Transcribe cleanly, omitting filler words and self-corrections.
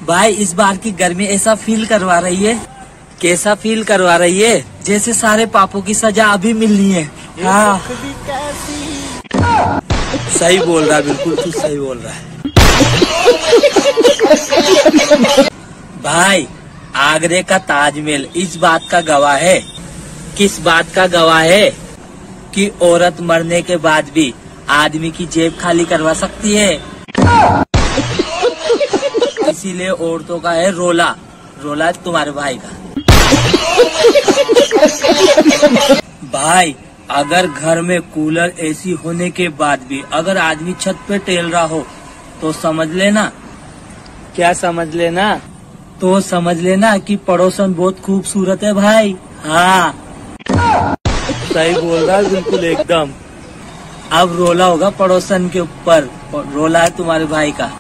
भाई इस बार की गर्मी ऐसा फील करवा रही है, कैसा फील करवा रही है जैसे सारे पापों की सजा अभी मिलनी है। हाँ सही बोल रहा है, बिल्कुल तू सही बोल रहा है। भाई आगरे का ताजमहल इस बात का गवाह है, किस बात का गवाह है कि औरत मरने के बाद भी आदमी की जेब खाली करवा सकती है। इसीलिए औरतों का है रोला, रोला तुम्हारे भाई का। भाई अगर घर में कूलर एसी होने के बाद भी अगर आदमी छत पे टहल रहा हो तो समझ लेना, क्या समझ लेना, तो समझ लेना कि पड़ोसन बहुत खूबसूरत है भाई। हाँ सही बोल रहा है बिल्कुल एकदम। अब रोला होगा पड़ोसन के ऊपर, रोला है तुम्हारे भाई का।